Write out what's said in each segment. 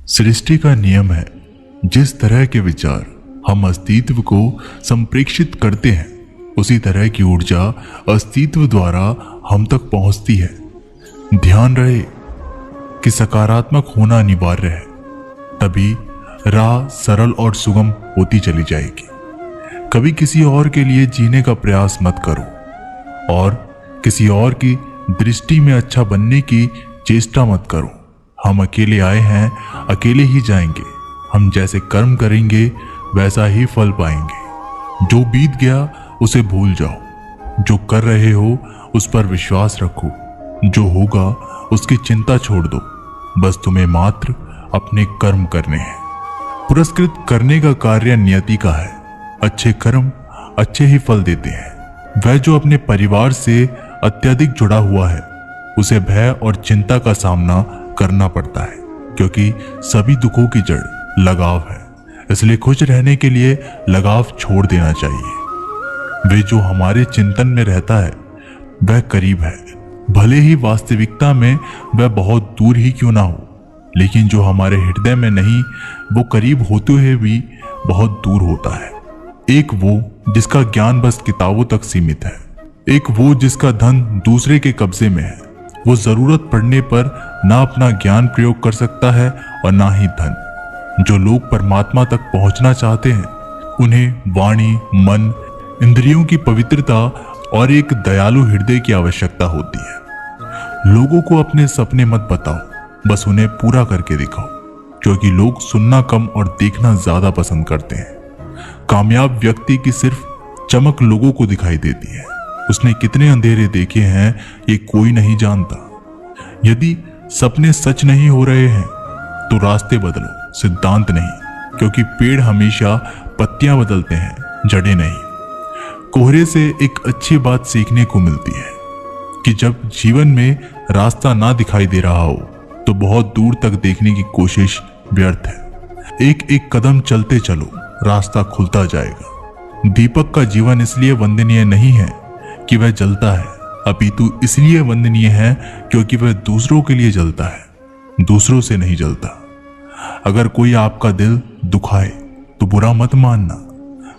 सृष्टि का नियम है, जिस तरह के विचार हम अस्तित्व को संप्रेषित करते हैं उसी तरह की ऊर्जा अस्तित्व द्वारा हम तक पहुंचती है। ध्यान रहे कि सकारात्मक होना अनिवार्य है, तभी राह सरल और सुगम होती चली जाएगी। कभी किसी और के लिए जीने का प्रयास मत करो और किसी और की दृष्टि में अच्छा बनने की चेष्टा मत करो। हम अकेले आए हैं, अकेले ही जाएंगे। हम जैसे कर्म करेंगे वैसा ही फल पाएंगे। जो बीत गया उसे भूल जाओ, जो कर रहे हो उस पर विश्वास रखो, जो होगा उसकी चिंता छोड़ दो। बस तुम्हें मात्र अपने कर्म करने हैं। पुरस्कृत करने का कार्य नियति का है। अच्छे कर्म अच्छे ही फल देते हैं। वह जो अपने परिवार से अत्यधिक जुड़ा हुआ है उसे भय और चिंता का सामना करना पड़ता है, क्योंकि सभी दुखों की जड़ लगाव है। इसलिए खुश रहने के लिए लगाव छोड़ देना चाहिए। वे जो हमारे चिंतन में रहता है वह करीब है, भले ही वास्तविकता में वह बहुत दूर ही क्यों ना हो। लेकिन जो हमारे हृदय में नहीं, वो करीब होते हुए भी बहुत दूर होता है। एक वो जिसका ज्ञान बस किताबों तक सीमित है, एक वो जिसका धन दूसरे के कब्जे में है। वो जरूरत पड़ने पर ना अपना ज्ञान प्रयोग कर सकता है और ना ही धन। जो लोग परमात्मा तक पहुंचना चाहते हैं उन्हें वाणी, मन, इंद्रियों की पवित्रता और एक दयालु हृदय की आवश्यकता होती है। लोगों को अपने सपने मत बताओ, बस उन्हें पूरा करके दिखाओ, क्योंकि लोग सुनना कम और देखना ज्यादा पसंद करते हैं। कामयाब व्यक्ति की सिर्फ चमक लोगों को दिखाई देती है। उसने कितने अंधेरे देखे हैं ये कोई नहीं जानता। यदि सपने सच नहीं हो रहे हैं तो रास्ते बदलो, सिद्धांत नहीं, क्योंकि पेड़ हमेशा पत्तियां बदलते हैं, जड़ें नहीं। कोहरे से एक अच्छी बात सीखने को मिलती है कि जब जीवन में रास्ता ना दिखाई दे रहा हो तो बहुत दूर तक देखने की कोशिश व्यर्थ है। एक एक कदम चलते चलो, रास्ता खुलता जाएगा। दीपक का जीवन इसलिए वंदनीय नहीं है कि वह जलता है, अपितु इसलिए वंदनीय है क्योंकि वह दूसरों के लिए जलता है, दूसरों से नहीं जलता। अगर कोई आपका दिल दुखाए तो बुरा मत मानना।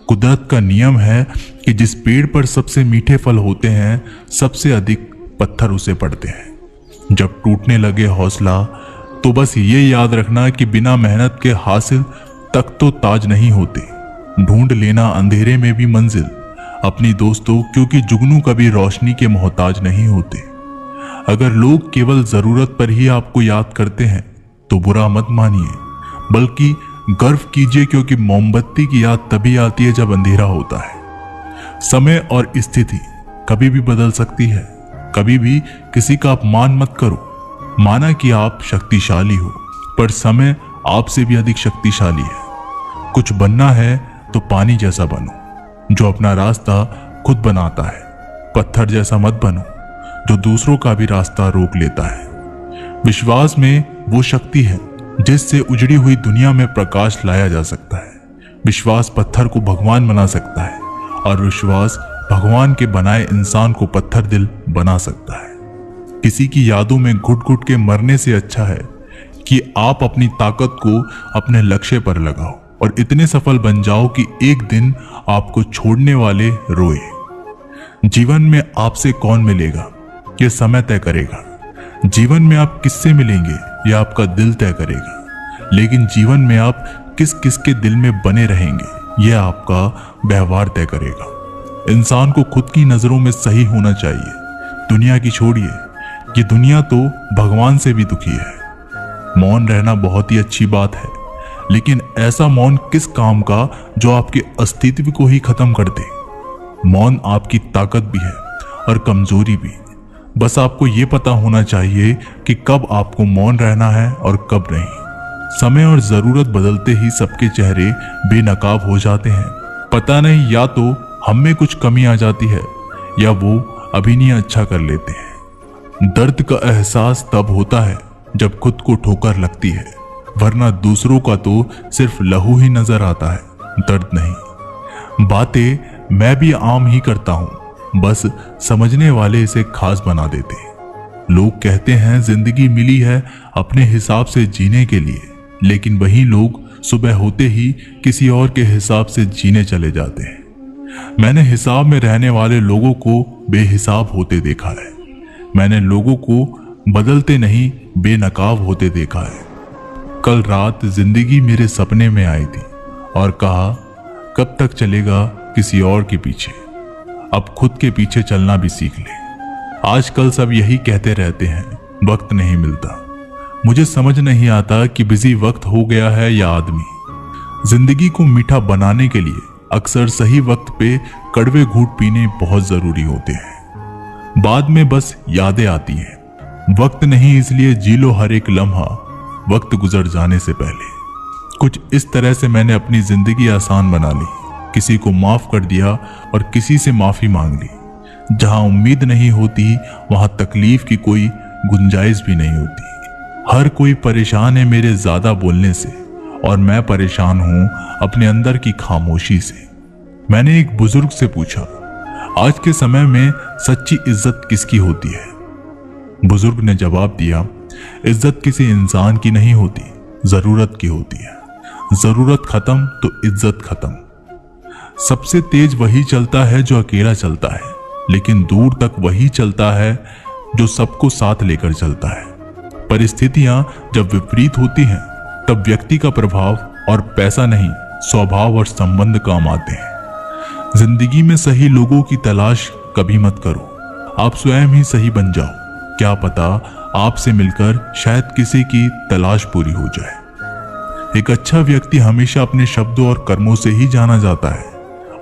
कुदरत का नियम है कि जिस पेड़ पर सबसे मीठे फल होते हैं सबसे अधिक पत्थर उसे पड़ते हैं। जब टूटने लगे हौसला तो बस ये याद रखना कि बिना मेहनत के हासिल तक तो ताज नहीं होते। ढूंढ लेना अंधेरे में भी मंजिल अपनी दोस्तों, क्योंकि जुगनू कभी रोशनी के मोहताज नहीं होते। अगर लोग केवल जरूरत पर ही आपको याद करते हैं तो बुरा मत मानिए, बल्कि गर्व कीजिए, क्योंकि मोमबत्ती की याद तभी आती है जब अंधेरा होता है। समय और स्थिति कभी भी बदल सकती है। कभी भी किसी का अपमान मत करो। माना कि आप शक्तिशाली हो, पर समय आपसे भी अधिक शक्तिशाली है। कुछ बनना है तो पानी जैसा बनो, जो अपना रास्ता खुद बनाता है। पत्थर जैसा मत बनो जो दूसरों का भी रास्ता रोक लेता है। विश्वास में वो शक्ति है जिससे उजड़ी हुई दुनिया में प्रकाश लाया जा सकता है। विश्वास पत्थर को भगवान बना सकता है और विश्वास भगवान के बनाए इंसान को पत्थर दिल बना सकता है। किसी की यादों में घुट घुट के मरने से अच्छा है कि आप अपनी ताकत को अपने लक्ष्य पर लगाओ और इतने सफल बन जाओ कि एक दिन आपको छोड़ने वाले रोए। जीवन में आपसे कौन मिलेगा यह समय तय करेगा। जीवन में आप किससे मिलेंगे यह आपका दिल तय करेगा। लेकिन जीवन में आप किस किस के दिल में बने रहेंगे यह आपका व्यवहार तय करेगा। इंसान को खुद की नजरों में सही होना चाहिए। दुनिया की छोड़िए, ये दुनिया तो भगवान से भी दुखी है। मौन रहना बहुत ही अच्छी बात है, लेकिन ऐसा मौन किस काम का जो आपके अस्तित्व को ही खत्म कर दे। मौन आपकी ताकत भी है और कमजोरी भी। बस आपको यह पता होना चाहिए कि कब आपको मौन रहना है और कब नहीं। समय और जरूरत बदलते ही सबके चेहरे बेनकाब हो जाते हैं। पता नहीं, या तो हम में कुछ कमी आ जाती है या वो अभिनय अच्छा कर लेते हैं। दर्द का एहसास तब होता है जब खुद को ठोकर लगती है, वरना दूसरों का तो सिर्फ लहू ही नजर आता है, दर्द नहीं। बातें मैं भी आम ही करता हूं, बस समझने वाले इसे खास बना देते। लोग कहते हैं जिंदगी मिली है अपने हिसाब से जीने के लिए, लेकिन वही लोग सुबह होते ही किसी और के हिसाब से जीने चले जाते हैं। मैंने हिसाब में रहने वाले लोगों को बेहिसाब होते देखा है। मैंने लोगों को बदलते नहीं बेनकाब होते देखा है। कल रात जिंदगी मेरे सपने में आई थी और कहा, कब तक चलेगा किसी और के पीछे, अब खुद के पीछे चलना भी सीख ले। आजकल सब यही कहते रहते हैं, वक्त नहीं मिलता। मुझे समझ नहीं आता कि बिजी वक्त हो गया है या आदमी। जिंदगी को मीठा बनाने के लिए अक्सर सही वक्त पे कड़वे घूंट पीने बहुत जरूरी होते हैं। बाद में बस यादें आती हैं। वक्त नहीं, इसलिए जी लो हर एक लम्हा वक्त गुजर जाने से पहले। कुछ इस तरह से मैंने अपनी जिंदगी आसान बना ली। किसी को माफ कर दिया और किसी से माफी मांग ली। जहां उम्मीद नहीं होती वहां तकलीफ की कोई गुंजाइश भी नहीं होती। हर कोई परेशान है मेरे ज्यादा बोलने से और मैं परेशान हूं अपने अंदर की खामोशी से। मैंने एक बुजुर्ग से पूछा, आज के समय में सच्ची इज्जत किसकी होती है? बुजुर्ग ने जवाब दिया, इज्जत किसी इंसान की नहीं होती, जरूरत की होती है। जरूरत खत्म तो इज्जत खत्म। सबसे तेज वही चलता है जो अकेला चलता है, लेकिन दूर तक वही चलता है जो सबको साथ लेकर चलता है। परिस्थितियां जब विपरीत होती हैं तब व्यक्ति का प्रभाव और पैसा नहीं, स्वभाव और संबंध काम आते हैं। जिंदगी में सही लोगों की तलाश कभी मत करो, आप स्वयं ही सही बन जाओ। क्या पता आपसे मिलकर शायद किसी की तलाश पूरी हो जाए। एक अच्छा व्यक्ति हमेशा अपने शब्दों और कर्मों से ही जाना जाता है,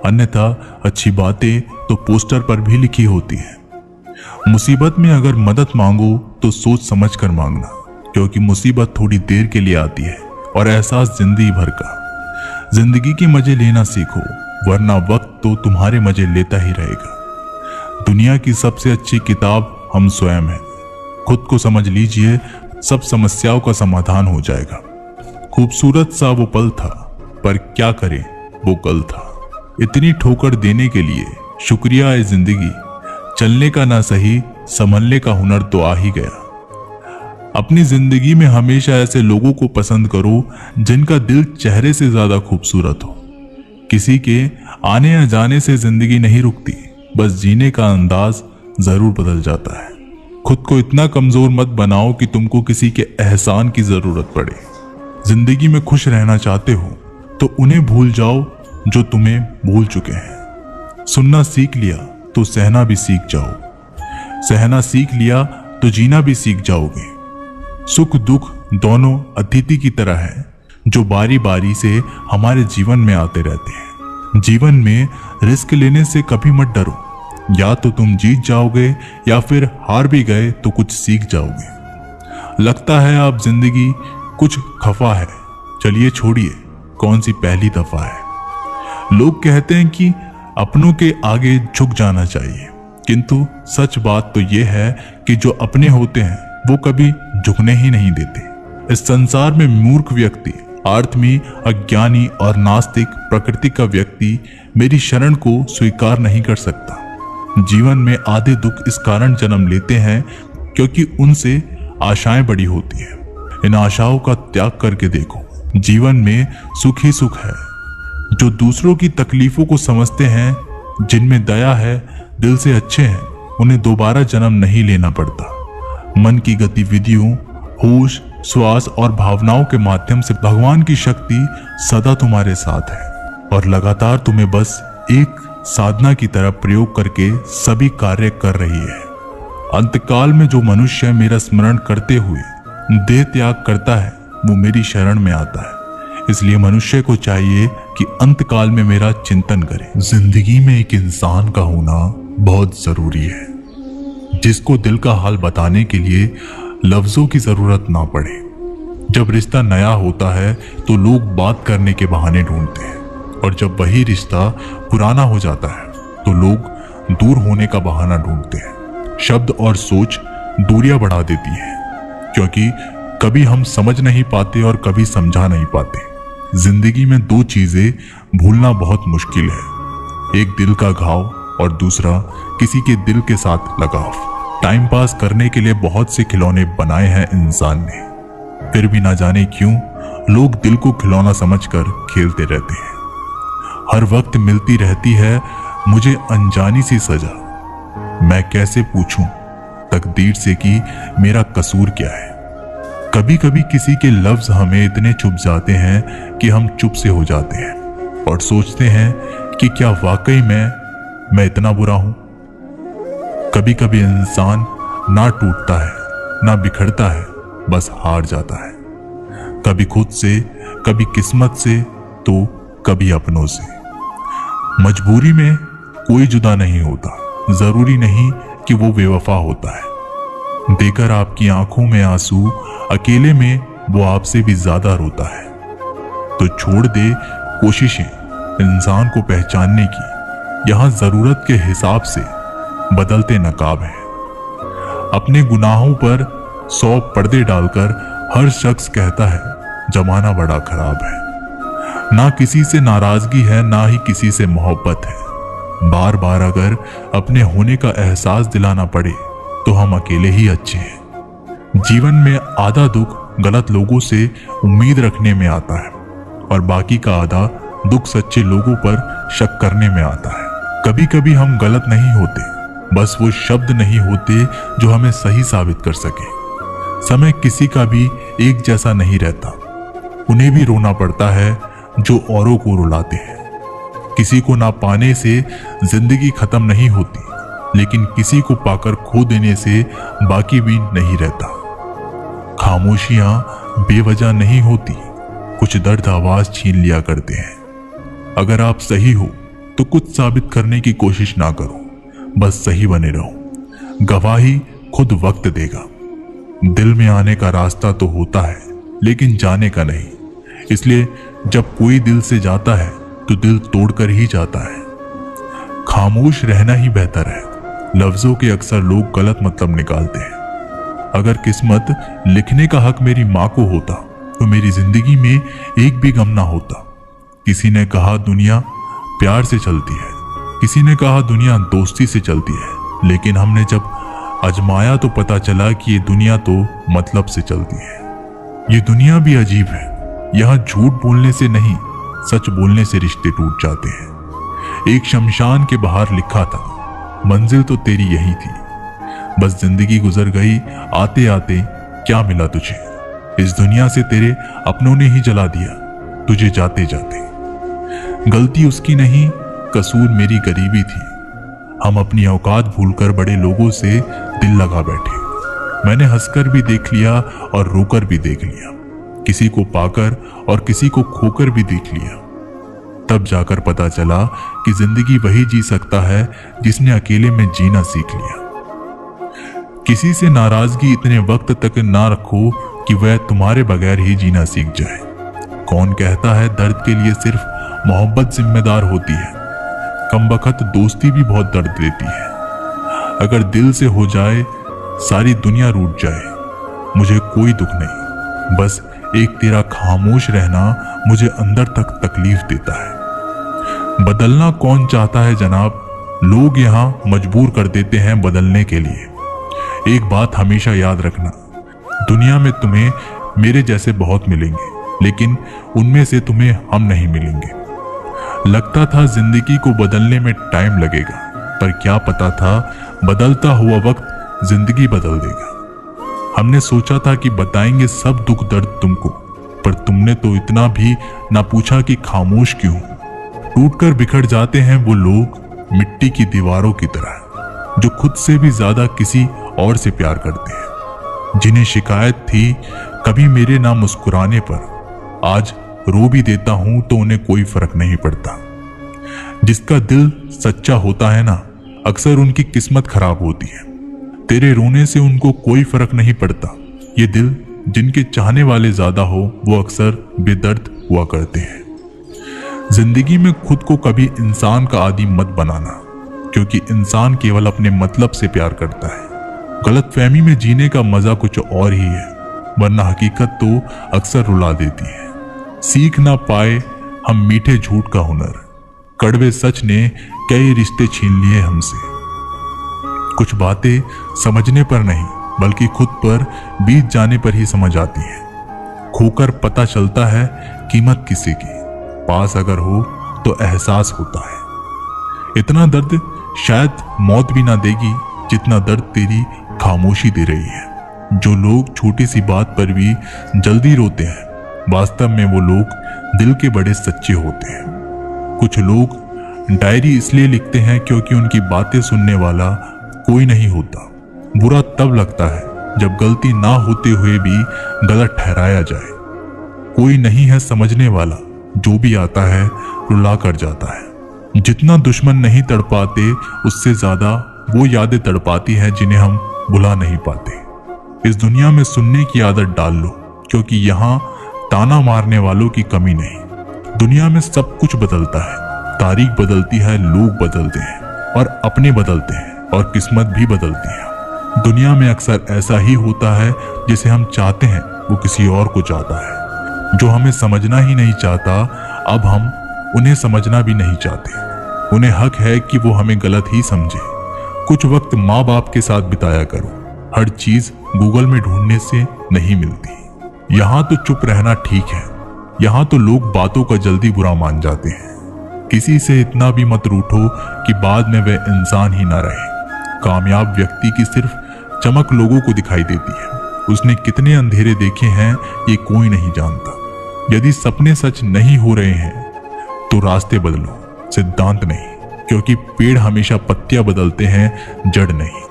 अन्यथा अच्छी बातें तो पोस्टर पर भी लिखी होती है। मुसीबत में अगर मदद मांगो तो सोच समझ कर मांगना, क्योंकि मुसीबत थोड़ी देर के लिए आती है और एहसास जिंदगी भर का। जिंदगी के मजे लेना सीखो, वरना वक्त तो तुम्हारे मजे लेता ही रहेगा। दुनिया की सबसे अच्छी किताब हम स्वयं हैं। खुद को समझ लीजिए, सब समस्याओं का समाधान हो जाएगा। खूबसूरत सा वो पल था, पर क्या करें वो कल था। इतनी ठोकर देने के लिए शुक्रिया है जिंदगी। चलने का ना सही, संभलने का हुनर तो आ ही गया। अपनी जिंदगी में हमेशा ऐसे लोगों को पसंद करो जिनका दिल चेहरे से ज्यादा खूबसूरत हो। किसी के आने या जाने से जिंदगी नहीं रुकती, बस जीने का अंदाज जरूर बदल जाता है। खुद को इतना कमजोर मत बनाओ कि तुमको किसी के एहसान की जरूरत पड़े। जिंदगी में खुश रहना चाहते हो तो उन्हें भूल जाओ जो तुम्हें भूल चुके हैं। सुनना सीख लिया तो सहना भी सीख जाओ। सहना सीख लिया तो जीना भी सीख जाओगे। सुख दुख दोनों अतिथि की तरह है, जो बारी बारी से हमारे जीवन में आते रहते हैं। जीवन में रिस्क लेने से कभी मत डरो, या तो तुम जीत जाओगे या फिर हार भी गए तो कुछ सीख जाओगे। लगता है आप जिंदगी कुछ खफा है, चलिए छोड़िए, कौन सी पहली दफा है। लोग कहते हैं कि अपनों के आगे झुक जाना चाहिए, किंतु सच बात तो यह है कि जो अपने होते हैं वो कभी झुकने ही नहीं देते। इस संसार में मूर्ख व्यक्ति, आत्मी, अज्ञानी और नास्तिक प्रकृति का व्यक्ति मेरी शरण को स्वीकार नहीं कर सकता। जीवन में आधे दुख इस कारण जन्म लेते हैं क्योंकि उनसे आशाएं बड़ी होती है। इन आशाओं का त्याग करके देखो, जीवन में सुख ही सुख है। जो दूसरों की तकलीफों को समझते हैं, जिनमें दया है, दिल से अच्छे हैं, उन्हें दोबारा जन्म नहीं लेना पड़ता। मन की गतिविधियों, होश, श्वास और भावनाओं के माध्यम से भगवान की शक्ति सदा तुम्हारे साथ है और लगातार तुम्हें बस एक साधना की तरह प्रयोग करके सभी कार्य कर रही है। अंतकाल में जो मनुष्य मेरा स्मरण करते हुए देह त्याग करता है, वो मेरी शरण में आता है। इसलिए मनुष्य को चाहिए कि अंतकाल में मेरा चिंतन करे। जिंदगी में एक इंसान का होना बहुत जरूरी है, जिसको दिल का हाल बताने के लिए लफ्जों की जरूरत ना पड़े। जब रिश्ता नया होता है तो लोग बात करने के बहाने ढूंढते हैं, और जब वही रिश्ता पुराना हो जाता है तो लोग दूर होने का बहाना ढूंढते हैं। शब्द और सोच दूरियां बढ़ा देती है, क्योंकि कभी हम समझ नहीं पाते और कभी समझा नहीं पाते। जिंदगी में दो चीजें भूलना बहुत मुश्किल है, एक दिल का घाव और दूसरा किसी के दिल के साथ लगाव। टाइम पास करने के लिए बहुत से खिलौने बनाए हैं इंसान ने, फिर भी ना जाने क्यों लोग दिल को खिलौना समझकर खेलते रहते हैं। हर वक्त मिलती रहती है मुझे अनजानी सी सजा। मैं कैसे पूछूं तकदीर से कि मेरा कसूर क्या है। कभी कभी किसी के लफ्ज हमें इतने चुभ जाते हैं कि हम चुप से हो जाते हैं और सोचते हैं कि क्या वाकई मैं इतना बुरा हूं। कभी कभी इंसान ना टूटता है ना बिखरता है, बस हार जाता है। कभी खुद से, कभी किस्मत से, तो कभी अपनों से। मजबूरी में कोई जुदा नहीं होता, जरूरी नहीं कि वो बेवफा होता है। देकर आपकी आंखों में आंसू, अकेले में वो आपसे भी ज्यादा रोता है। तो छोड़ दे कोशिशें इंसान को पहचानने की, यहां जरूरत के हिसाब से बदलते नकाब है। अपने गुनाहों पर 100 पर्दे डालकर हर शख्स कहता है जमाना बड़ा खराब है। ना किसी से नाराजगी है, ना ही किसी से मोहब्बत है। बार बार अगर अपने होने का एहसास दिलाना पड़े तो हम अकेले ही अच्छे हैं। जीवन में आधा दुख गलत लोगों से उम्मीद रखने में आता है और बाकी का आधा दुख सच्चे लोगों पर शक करने में आता है। कभी कभी हम गलत नहीं होते, बस वो शब्द नहीं होते जो हमें सही साबित कर सके। समय किसी का भी एक जैसा नहीं रहता, उन्हें भी रोना पड़ता है जो औरों को रुलाते हैं। किसी को ना पाने से जिंदगी खत्म नहीं होती, लेकिन किसी को पाकर खो देने से बाकी भी नहीं रहता। खामोशियां बेवजह नहीं होती, कुछ दर्द आवाज छीन लिया करते हैं। अगर आप सही हो तो कुछ साबित करने की कोशिश ना करो, बस सही बने रहो। गवाही खुद वक्त देगा। दिल में आने का रास्ता तो होता है, लेकिन जाने का नहीं। इसलिए जब कोई दिल से जाता है तो दिल तोड़कर ही जाता है। खामोश रहना ही बेहतर है। लफ्जों के अक्सर लोग गलत मतलब निकालते हैं। अगर किस्मत लिखने का हक मेरी माँ को होता तो मेरी जिंदगी में एक भी गम ना होता। किसी ने कहा दुनिया प्यार से चलती है, किसी ने कहा दुनिया दोस्ती से चलती है, लेकिन हमने जब आजमाया तो पता चला कि ये दुनिया तो मतलब से चलती है। ये दुनिया भी अजीब है, यहाँ झूठ बोलने से नहीं, सच बोलने से रिश्ते टूट जाते हैं। एक शमशान के बाहर लिखा था, मंजिल तो तेरी यही थी, बस जिंदगी गुजर गई आते आते, क्या मिला तुझे। इस दुनिया से तेरे अपनों ने ही जला दिया तुझे जाते जाते। गलती उसकी नहीं, कसूर मेरी गरीबी थी। हम अपनी औकात भूलकर बड़े लोगों से दिल लगा बैठे। मैंने हंसकर भी देख लिया और रोकर भी देख लिया, किसी को पाकर और किसी को खोकर भी देख लिया। तब जाकर पता चला कि जिंदगी वही जी सकता है जिसने अकेले में जीना सीख लिया। किसी से नाराजगी इतने वक्त तक ना रखो कि वह तुम्हारे बगैर ही जीना सीख जाए। कौन कहता है दर्द के लिए सिर्फ मोहब्बत जिम्मेदार होती है। कमबख्त दोस्ती भी बहुत दर्द देती है। अगर दिल से हो जाए सारी दुनिया रूठ जाए, मुझे कोई दुख नहीं, बस एक तेरा खामोश रहना मुझे अंदर तक तकलीफ देता है। बदलना कौन चाहता है जनाब, लोग यहाँ मजबूर कर देते हैं बदलने के लिए। एक बात हमेशा याद रखना, दुनिया में तुम्हें मेरे जैसे बहुत मिलेंगे, लेकिन उनमें से तुम्हें हम नहीं मिलेंगे। लगता था जिंदगी को बदलने में टाइम लगेगा, पर क्या पता था बदलता हुआ वक्त जिंदगी बदल देगा। हमने सोचा था कि बताएंगे सब दुख दर्द तुमको, पर तुमने तो इतना भी ना पूछा कि खामोश क्यों। टूटकर बिखर जाते हैं वो लोग मिट्टी की दीवारों की तरह, जो खुद से भी ज्यादा किसी और से प्यार करते हैं। जिन्हें शिकायत थी कभी मेरे ना मुस्कुराने पर, आज रो भी देता हूं तो उन्हें कोई फर्क नहीं पड़ता। जिसका दिल सच्चा होता है ना, अक्सर उनकी किस्मत खराब होती है। तेरे रोने से उनको कोई फर्क नहीं पड़ता। ये दिल जिनके चाहने वाले ज्यादा हो, वो अक्सर बेदर्द हुआ करते हैं। जिंदगी में खुद को कभी इंसान का आदी मत बनाना, क्योंकि इंसान केवल अपने मतलब से प्यार करता है। गलतफहमी में जीने का मजा कुछ और ही है, वरना हकीकत तो अक्सर रुला देती है। सीख ना पाए हम मीठे झूठ का हुनर, कड़वे सच ने कई रिश्ते छीन लिए हमसे। कुछ बातें समझने पर नहीं, बल्कि खुद पर बीत जाने पर ही समझ आती हैं। खोकर पता चलता है कीमत किसी की, पास अगर हो तो एहसास होता है। इतना दर्द शायद मौत भी ना देगी जितना दर्द तेरी खामोशी दे रही है। जो लोग छोटी सी बात पर भी जल्दी रोते हैं, वास्तव में वो लोग दिल के बड़े सच्चे होते हैं। कुछ लोग डायरी इसलिए लिखते हैं क्योंकि उनकी बातें सुनने वाला कोई नहीं होता। बुरा तब लगता है जब गलती ना होते हुए भी गलत ठहराया जाए। कोई नहीं है समझने वाला, जो भी आता है रुला कर जाता है। जितना दुश्मन नहीं तड़पाते, उससे ज्यादा वो यादें तड़पाती हैं जिन्हें हम भुला नहीं पाते। इस दुनिया में सुनने की आदत डाल लो, क्योंकि यहाँ ताना मारने वालों की कमी नहीं। दुनिया में सब कुछ बदलता है, तारीख बदलती है, लोग बदलते हैं और अपने बदलते हैं और किस्मत भी बदलती है। दुनिया में अक्सर ऐसा ही होता है, जिसे हम चाहते हैं वो किसी और को चाहता है। जो हमें समझना ही नहीं चाहता, अब हम उन्हें समझना भी नहीं चाहते। उन्हें हक है कि वो हमें गलत ही समझे। कुछ वक्त माँ बाप के साथ बिताया करो। हर चीज गूगल में ढूंढने से नहीं मिलती। यहाँ तो चुप रहना ठीक है। यहाँ तो लोग बातों का जल्दी बुरा मान जाते हैं। किसी से इतना भी मत रूठो कि बाद में वह इंसान ही ना रहे। कामयाब व्यक्ति की सिर्फ चमक लोगों को दिखाई देती है। उसने कितने अंधेरे देखे हैं ये कोई नहीं जानता। यदि सपने सच नहीं हो रहे हैं तो रास्ते बदलो, सिद्धांत नहीं, क्योंकि पेड़ हमेशा पत्तियां बदलते हैं, जड़ नहीं।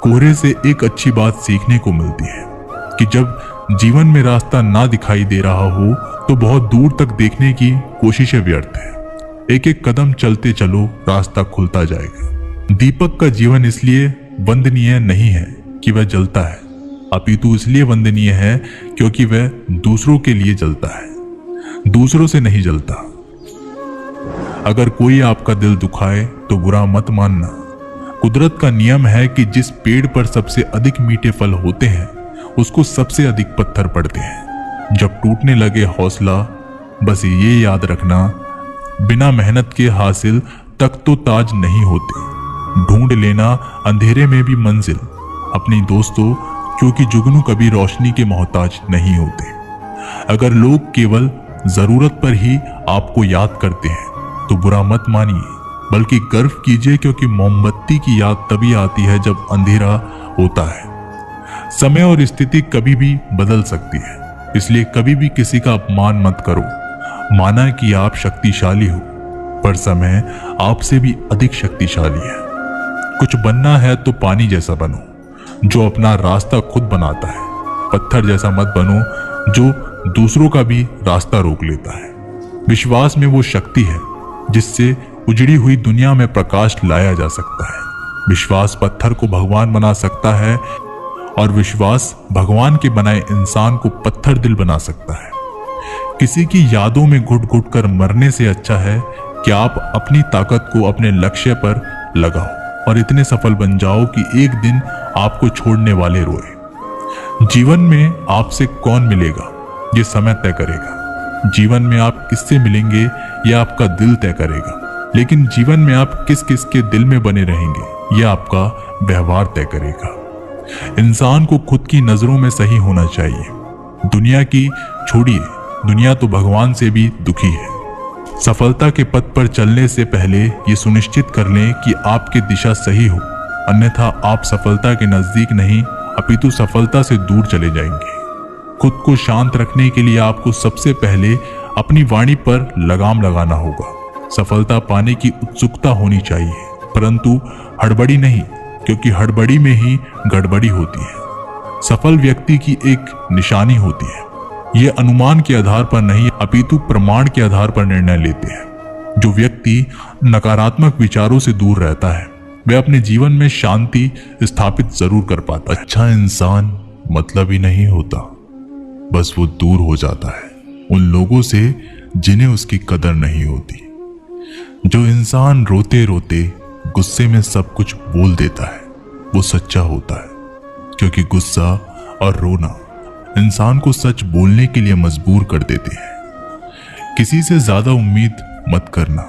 कोहरे से एक अच्छी बात सीखने को मिलती है कि जब जीवन में रास्ता ना दिखाई दे रहा हो तो बहुत दूर तक देखने की कोशिशें व्यर्थ है। एक एक कदम चलते चलो, रास्ता खुलता जाएगा। दीपक का जीवन इसलिए वंदनीय नहीं है कि वह जलता है, अपितु इसलिए वंदनीय है क्योंकि वह दूसरों के लिए जलता है, दूसरों से नहीं जलता। अगर कोई आपका दिल दुखाए तो बुरा मत मानना। कुदरत का नियम है कि जिस पेड़ पर सबसे अधिक मीठे फल होते हैं उसको सबसे अधिक पत्थर पड़ते हैं। जब टूटने लगे हौसला, बस ये याद रखना, बिना मेहनत के हासिल तक तो ताज नहीं होते। ढूंढ लेना अंधेरे में भी मंजिल अपनी दोस्तों, क्योंकि जुगनू कभी रोशनी के मोहताज नहीं होते। अगर लोग केवल जरूरत पर ही आपको याद करते हैं तो बुरा मत मानिए, बल्कि गर्व कीजिए, क्योंकि मोमबत्ती की याद तभी आती है जब अंधेरा होता है। समय और स्थिति कभी भी बदल सकती है, इसलिए कभी भी किसी का अपमान मत करो। माना कि आप शक्तिशाली हो, पर समय आपसे भी अधिक शक्तिशाली है। कुछ बनना है तो पानी जैसा बनो, जो अपना रास्ता खुद बनाता है। पत्थर जैसा मत बनो जो दूसरों का भी रास्ता रोक लेता है। विश्वास में वो शक्ति है जिससे उजड़ी हुई दुनिया में प्रकाश लाया जा सकता है। विश्वास पत्थर को भगवान बना सकता है और विश्वास भगवान के बनाए इंसान को पत्थर दिल बना सकता है। किसी की यादों में घुट घुट कर मरने से अच्छा है कि आप अपनी ताकत को अपने लक्ष्य पर लगाओ और इतने सफल बन जाओ कि एक दिन आपको छोड़ने वाले रोए। जीवन में आपसे कौन मिलेगा ये समय तय करेगा। जीवन में आप किससे मिलेंगे यह आपका दिल तय करेगा। लेकिन जीवन में आप किस किस के दिल में बने रहेंगे यह आपका व्यवहार तय करेगा। इंसान को खुद की नजरों में सही होना चाहिए। दुनिया की छोड़िए, दुनिया तो भगवान से भी दुखी है। सफलता के पथ पर चलने से पहले ये सुनिश्चित कर लें कि आपकी दिशा सही हो, अन्यथा आप सफलता के नजदीक नहीं अपितु सफलता से दूर चले जाएंगे। खुद को शांत रखने के लिए आपको सबसे पहले अपनी वाणी पर लगाम लगाना होगा। सफलता पाने की उत्सुकता होनी चाहिए, परंतु हड़बड़ी नहीं, क्योंकि हड़बड़ी में ही गड़बड़ी होती है। सफल व्यक्ति की एक निशानी होती है, ये अनुमान के आधार पर नहीं अपितु प्रमाण के आधार पर निर्णय लेते हैं। जो व्यक्ति नकारात्मक विचारों से दूर रहता है वह अपने जीवन में शांति स्थापित जरूर कर पाता है। अच्छा इंसान मतलब ही नहीं होता, बस वो दूर हो जाता है उन लोगों से जिन्हें उसकी कदर नहीं होती। जो इंसान रोते रोते गुस्से में सब कुछ बोल देता है वो सच्चा होता है, क्योंकि गुस्सा और रोना इंसान को सच बोलने के लिए मजबूर कर देते हैं। किसी से ज्यादा उम्मीद मत करना,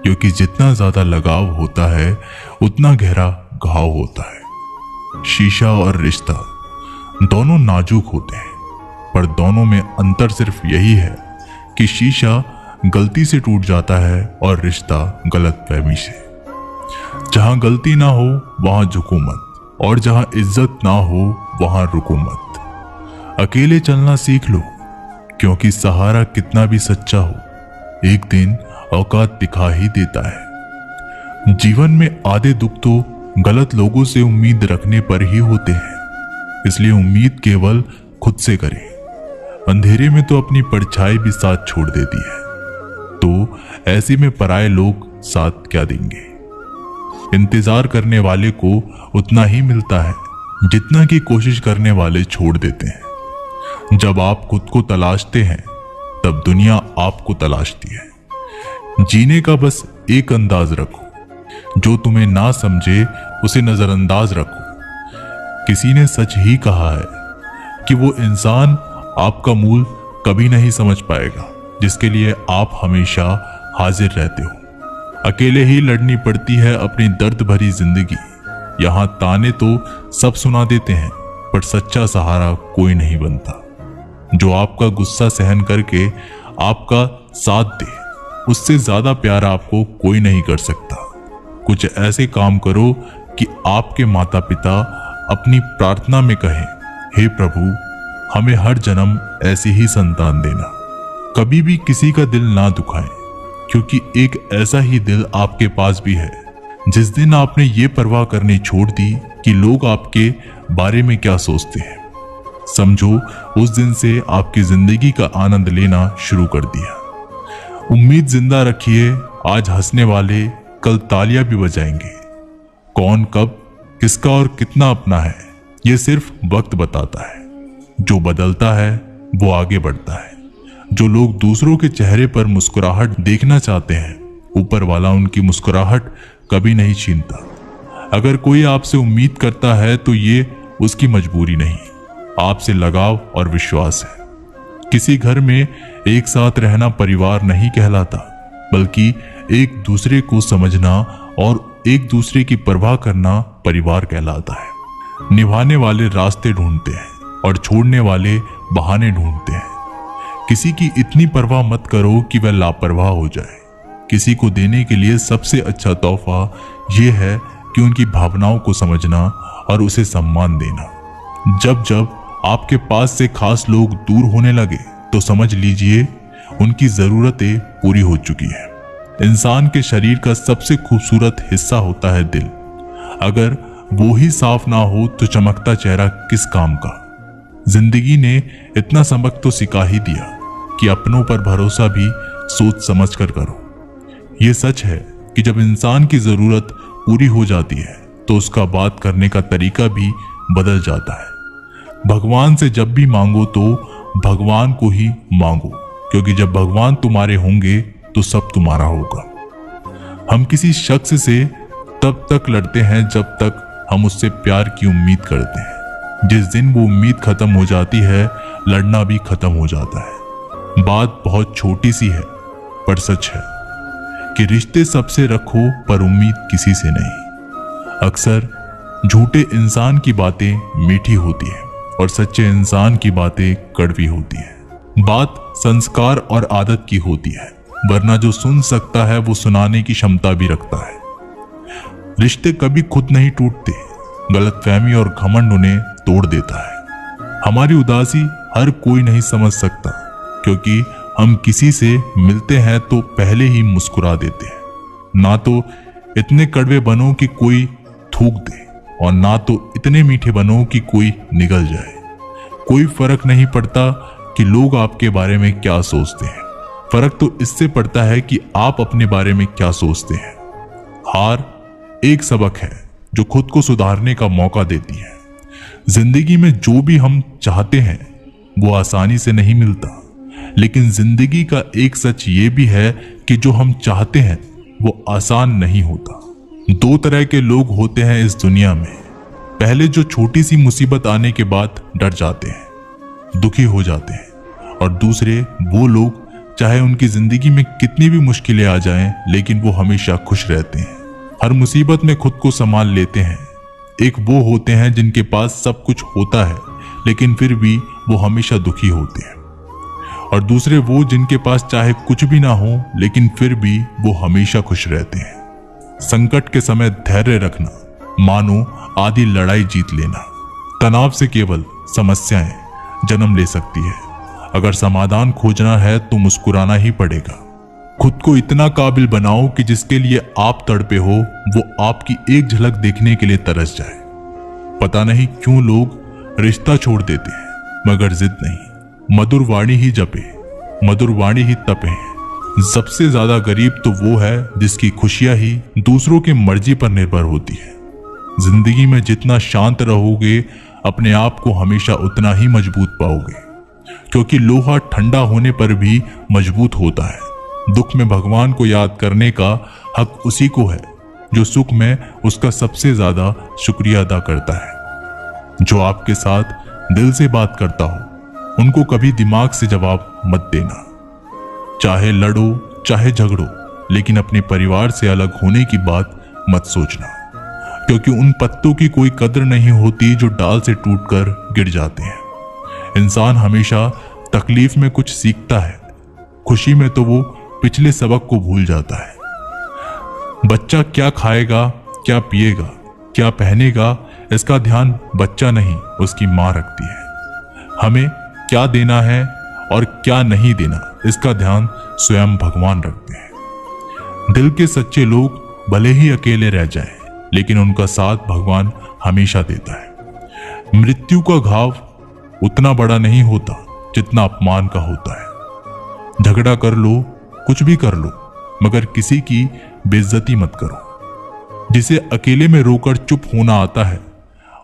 क्योंकि जितना ज्यादा लगाव होता है उतना गहरा घाव होता है। शीशा और रिश्ता दोनों नाजुक होते हैं, पर दोनों में अंतर सिर्फ यही है कि शीशा गलती से टूट जाता है और रिश्ता गलतफहमी से। जहां गलती ना हो वहां झुको मत, और जहां इज्जत ना हो वहां रुको मत। अकेले चलना सीख लो, क्योंकि सहारा कितना भी सच्चा हो एक दिन औकात दिखा ही देता है। जीवन में आधे दुख तो गलत लोगों से उम्मीद रखने पर ही होते हैं, इसलिए उम्मीद केवल खुद से करें। अंधेरे में तो अपनी परछाई भी साथ छोड़ देती है, तो ऐसे में पराये लोग साथ क्या देंगे। इंतजार करने वाले को उतना ही मिलता है जितना कि कोशिश करने वाले छोड़ देते हैं। जब आप खुद को तलाशते हैं तब दुनिया आपको तलाशती है। जीने का बस एक अंदाज रखो, जो तुम्हें ना समझे उसे नजरअंदाज रखो। किसी ने सच ही कहा है कि वो इंसान आपका मूल कभी नहीं समझ पाएगा जिसके लिए आप हमेशा हाजिर रहते हो। अकेले ही लड़नी पड़ती है अपनी दर्द भरी जिंदगी। यहाँ ताने तो सब सुना देते हैं, पर सच्चा सहारा कोई नहीं बनता। जो आपका गुस्सा सहन करके आपका साथ दे, उससे ज्यादा प्यार आपको कोई नहीं कर सकता। कुछ ऐसे काम करो कि आपके माता पिता अपनी प्रार्थना में कहें, हे प्रभु हमें हर जन्म ऐसी ही संतान देना। कभी भी किसी का दिल ना दुखाएं, क्योंकि एक ऐसा ही दिल आपके पास भी है। जिस दिन आपने ये परवाह करनी छोड़ दी कि लोग आपके बारे में क्या सोचते हैं, समझो उस दिन से आपकी जिंदगी का आनंद लेना शुरू कर दिया। उम्मीद जिंदा रखिए, आज हंसने वाले कल तालियां भी बजाएंगे। कौन कब किसका और कितना अपना है, ये सिर्फ वक्त बताता है। जो बदलता है वो आगे बढ़ता है। जो लोग दूसरों के चेहरे पर मुस्कुराहट देखना चाहते हैं, ऊपर वाला उनकी मुस्कुराहट कभी नहीं छीनता। अगर कोई आपसे उम्मीद करता है तो ये उसकी मजबूरी नहीं, आपसे लगाव और विश्वास है। किसी घर में एक साथ रहना परिवार नहीं कहलाता, बल्कि एक दूसरे को समझना और एक दूसरे की परवाह करना परिवार कहलाता है। निभाने वाले रास्ते ढूंढते हैं और छोड़ने वाले बहाने ढूंढते हैं। किसी की इतनी परवाह मत करो कि वह लापरवाह हो जाए। किसी को देने के लिए सबसे अच्छा तोहफा यह है कि उनकी भावनाओं को समझना और उसे सम्मान देना। जब जब आपके पास से खास लोग दूर होने लगे तो समझ लीजिए उनकी जरूरतें पूरी हो चुकी है। इंसान के शरीर का सबसे खूबसूरत हिस्सा होता है दिल। अगर वो ही साफ ना हो तो चमकता चेहरा किस काम का। जिंदगी ने इतना सबक तो सिखा ही दिया कि अपनों पर भरोसा भी सोच समझ कर करो। ये सच है कि जब इंसान की जरूरत पूरी हो जाती है तो उसका बात करने का तरीका भी बदल जाता है। भगवान से जब भी मांगो तो भगवान को ही मांगो, क्योंकि जब भगवान तुम्हारे होंगे तो सब तुम्हारा होगा। हम किसी शख्स से तब तक लड़ते हैं जब तक हम उससे प्यार की उम्मीद करते हैं। जिस दिन वो उम्मीद खत्म हो जाती है, लड़ना भी खत्म हो जाता है। बात बहुत छोटी सी है पर सच है कि रिश्ते सबसे रखो पर उम्मीद किसी से नहीं। अक्सर झूठे इंसान की बातें मीठी होती है और सच्चे इंसान की बातें कड़वी होती है। बात संस्कार और आदत की होती है, वरना जो सुन सकता है वो सुनाने की क्षमता भी रखता है। रिश्ते कभी खुद नहीं टूटते, गलतफहमी और घमंड उन्हें तोड़ देता है। हमारी उदासी हर कोई नहीं समझ सकता, क्योंकि हम किसी से मिलते हैं तो पहले ही मुस्कुरा देते हैं। ना तो इतने कड़वे बनो कि कोई थूक दे, और ना तो इतने मीठे बनो कि कोई निगल जाए। कोई फर्क नहीं पड़ता कि लोग आपके बारे में क्या सोचते हैं, फर्क तो इससे पड़ता है कि आप अपने बारे में क्या सोचते हैं। हार एक सबक है जो खुद को सुधारने का मौका देती है। जिंदगी में जो भी हम चाहते हैं वो आसानी से नहीं मिलता, लेकिन जिंदगी का एक सच ये भी है कि जो हम चाहते हैं वो आसान नहीं होता। दो तरह के लोग होते हैं इस दुनिया में। पहले जो छोटी सी मुसीबत आने के बाद डर जाते हैं, दुखी हो जाते हैं, और दूसरे वो लोग चाहे उनकी जिंदगी में कितनी भी मुश्किलें आ जाएं, लेकिन वो हमेशा खुश रहते हैं, हर मुसीबत में खुद को संभाल लेते हैं। एक वो होते हैं जिनके पास सब कुछ होता है लेकिन फिर भी वो हमेशा दुखी होते हैं, और दूसरे वो जिनके पास चाहे कुछ भी ना हो लेकिन फिर भी वो हमेशा खुश रहते हैं। संकट के समय धैर्य रखना मानो आधी लड़ाई जीत लेना। तनाव से केवल समस्याएं जन्म ले सकती है। अगर समाधान खोजना है तो मुस्कुराना ही पड़ेगा। खुद को इतना काबिल बनाओ कि जिसके लिए आप तड़पे हो वो आपकी एक झलक देखने के लिए तरस जाए। पता नहीं क्यों लोग रिश्ता छोड़ देते हैं, मगर जिद नहीं। मधुर वाणी ही जपे, मधुर वाणी ही तपे। सबसे ज्यादा गरीब तो वो है जिसकी खुशियां ही दूसरों की मर्जी पर निर्भर होती है। जिंदगी में जितना शांत रहोगे अपने आप को हमेशा उतना ही मजबूत पाओगे, क्योंकि लोहा ठंडा होने पर भी मजबूत होता है। दुख में भगवान को याद करने का हक उसी को है जो सुख में उसका सबसे ज्यादा शुक्रिया अदा करता है। जो आपके साथ दिल से बात करता हो उनको कभी दिमाग से जवाब मत देना। चाहे लड़ो चाहे झगड़ो, लेकिन अपने परिवार से अलग होने की बात मत सोचना, क्योंकि उन पत्तों की कोई कदर नहीं होती जो डाल से टूटकर गिर जाते हैं। इंसान हमेशा तकलीफ में कुछ सीखता है, खुशी में तो वो पिछले सबक को भूल जाता है। बच्चा क्या खाएगा, क्या पिएगा, क्या पहनेगा, इसका ध्यान बच्चा नहीं उसकी माँ रखती है। हमें क्या देना है और क्या नहीं देना, इसका ध्यान स्वयं भगवान रखते हैं। दिल के सच्चे लोग भले ही अकेले रह जाएं, लेकिन उनका साथ भगवान हमेशा देता है। मृत्यु का घाव उतना बड़ा नहीं होता जितना अपमान का होता है। झगड़ा कर लो, कुछ भी कर लो, मगर किसी की बेइज्जती मत करो। जिसे अकेले में रोकर चुप होना आता है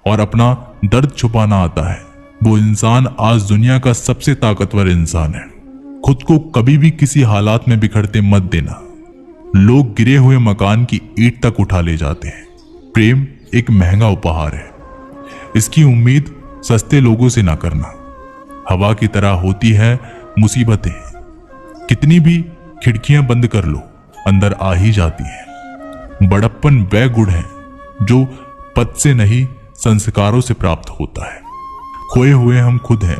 और अपना दर्द छुपाना आता है, वो इंसान आज दुनिया का सबसे ताकतवर इंसान है। खुद को कभी भी किसी हालात में बिखरते मत देना। लोग गिरे हुए मकान की ईंट तक उठा ले जाते हैं। प्रेम एक महंगा उपहार है, इसकी उम्मीद सस्ते लोगों से ना करना। हवा की तरह होती है मुसीबतें, कितनी भी खिड़कियां बंद कर लो अंदर आ ही जाती है। बड़प्पन वह गुण है जो पद से नहीं संस्कारों से प्राप्त होता है। खोए हुए हम खुद हैं